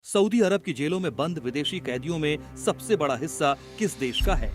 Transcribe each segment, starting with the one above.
Saudi अरब की जेलों में बंद विदेशी कैदियों में सबसे बड़ा हिस्सा किस देश का है?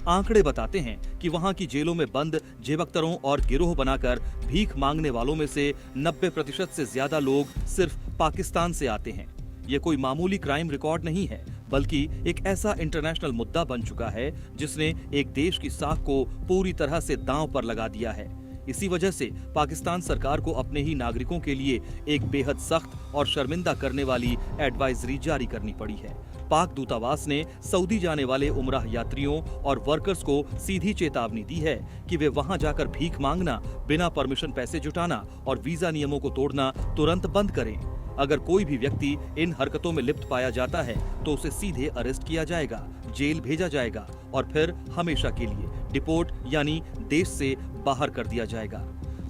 आंकड़े बताते हैं कि वहां की जेलों में बंद जेबकतरों और गिरोह बनाकर भीख मांगने वालों में से 90% से ज्यादा लोग सिर्फ पाकिस्तान से आते हैं। ये कोई मामूली क्राइम रिकॉर्ड नहीं है, बल्कि एक ऐसा इंटरनेशनल मुद्दा बन चुका है जिसने एक देश की साख को पूरी तरह से दांव पर लगा दिया है। इसी वजह से पाकिस्तान सरकार को अपने ही नागरिकों के लिए एक बेहद सख्त और शर्मिंदा करने वाली एडवाइजरी जारी करनी पड़ी है। पाक दूतावास ने सऊदी जाने वाले उमराह यात्रियों और वर्कर्स को सीधी चेतावनी दी है कि वे वहां जाकर भीख मांगना, बिना परमिशन पैसे जुटाना और वीजा नियमों को तोड़ना तुरंत बंद करें। अगर कोई भी व्यक्ति इन हरकतों में लिप्त पाया जाता है तो उसे सीधे अरेस्ट किया जाएगा, जेल भेजा जाएगा और फिर हमेशा के लिए डिपोर्ट यानी देश से बाहर कर दिया जाएगा।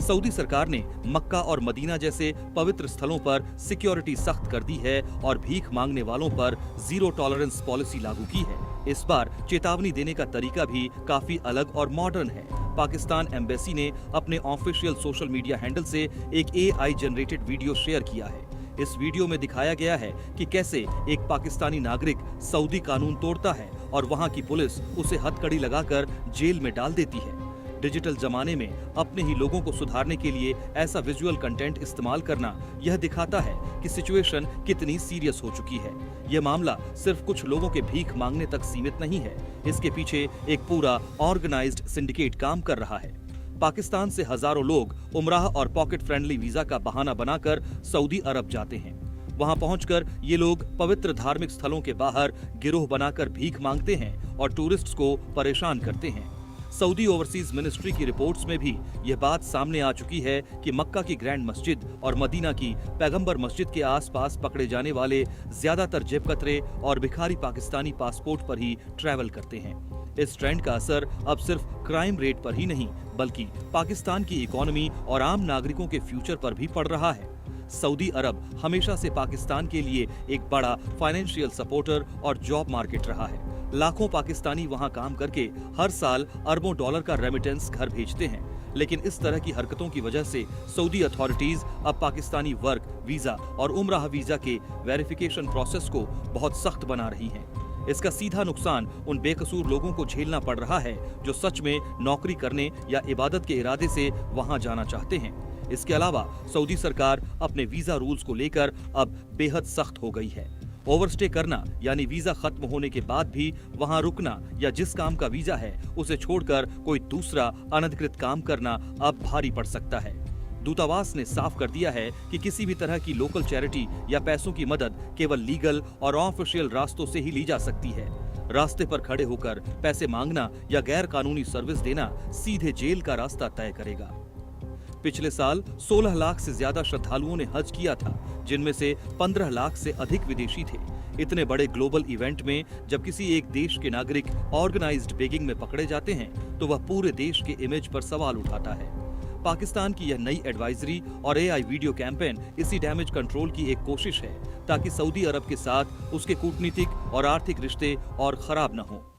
सऊदी सरकार ने मक्का और मदीना जैसे पवित्र स्थलों पर सिक्योरिटी सख्त कर दी है और भीख मांगने वालों पर जीरो टॉलरेंस पॉलिसी लागू की है। इस बार चेतावनी देने का तरीका भी काफी अलग और मॉडर्न है। पाकिस्तान एम्बेसी ने अपने ऑफिशियल सोशल मीडिया हैंडल से एक AI जनरेटेड वीडियो शेयर किया है। इस वीडियो में दिखाया गया है कि कैसे एक पाकिस्तानी नागरिक सऊदी कानून तोड़ता है और वहां की पुलिस उसे हथकड़ी लगाकर जेल में डाल देती है। डिजिटल जमाने में अपने ही लोगों को सुधारने के लिए ऐसा विजुअल कंटेंट इस्तेमाल करना यह दिखाता है कि सिचुएशन कितनी सीरियस हो चुकी है। यह मामला सिर्फ कुछ लोगों के भीख मांगने तक सीमित नहीं है, इसके पीछे एक पूरा ऑर्गेनाइज्ड सिंडिकेट काम कर रहा है। पाकिस्तान से हजारों लोग उमराह और पॉकेट फ्रेंडली वीजा का बहाना बनाकर सऊदी अरब जाते हैं। वहां पहुंचकर ये लोग पवित्र धार्मिक स्थलों के बाहर गिरोह बनाकर भीख मांगते हैं और टूरिस्ट्स को परेशान करते हैं। सऊदी ओवरसीज मिनिस्ट्री की रिपोर्ट्स में भी यह बात सामने आ चुकी है कि मक्का की ग्रैंड मस्जिद और मदीना की पैगंबर मस्जिद के आसपास पकड़े जाने वाले ज्यादातर जेबकतरे और भिखारी पाकिस्तानी पासपोर्ट पर ही ट्रैवल करते हैं। इस ट्रेंड का असर अब सिर्फ क्राइम रेट पर ही नहीं, बल्कि पाकिस्तान की इकोनॉमी और आम नागरिकों के फ्यूचर पर भी पड़ रहा है। सऊदी अरब हमेशा से पाकिस्तान के लिए एक बड़ा फाइनेंशियल सपोर्टर और जॉब मार्केट रहा है। लाखों पाकिस्तानी वहां काम करके हर साल अरबों डॉलर का रेमिटेंस घर भेजते हैं। लेकिन इस तरह की हरकतों की वजह से सऊदी अथॉरिटीज अब पाकिस्तानी वर्क वीजा और उमराह वीजा के वेरिफिकेशन प्रोसेस को बहुत सख्त बना रही हैं। इसका सीधा नुकसान उन बेकसूर लोगों को झेलना पड़ रहा है जो सच में नौकरी करने या इबादत के इरादे से वहां जाना चाहते हैं। इसके अलावा सऊदी सरकार अपने वीजा रूल्स को लेकर अब बेहद सख्त हो गई है। ओवरस्टे करना यानी वीजा खत्म होने के बाद भी वहां रुकना या जिस काम का वीजा है उसे छोड़कर कोई दूसरा अनधिकृत काम करना अब भारी पड़ सकता है। दूतावास ने साफ कर दिया है कि किसी भी तरह की लोकल चैरिटी या पैसों की मदद केवल लीगल और ऑफिशियल रास्तों से ही ली जा सकती है। रास्ते पर खड़े होकर पैसे मांगना या गैर कानूनी सर्विस देना सीधे जेल का रास्ता तय करेगा। पिछले साल 16 लाख से ज्यादा श्रद्धालुओं ने हज किया था, जिनमें से 15 लाख से अधिक विदेशी थे। इतने बड़े ग्लोबल इवेंट में जब किसी एक देश के नागरिक ऑर्गेनाइज्ड बेगिंग में पकड़े जाते हैं तो वह पूरे देश के इमेज पर सवाल उठाता है। पाकिस्तान की यह नई एडवाइजरी और AI वीडियो कैंपेन इसी डैमेज कंट्रोल की एक कोशिश है ताकि सऊदी अरब के साथ उसके कूटनीतिक और आर्थिक रिश्ते और खराब न हों।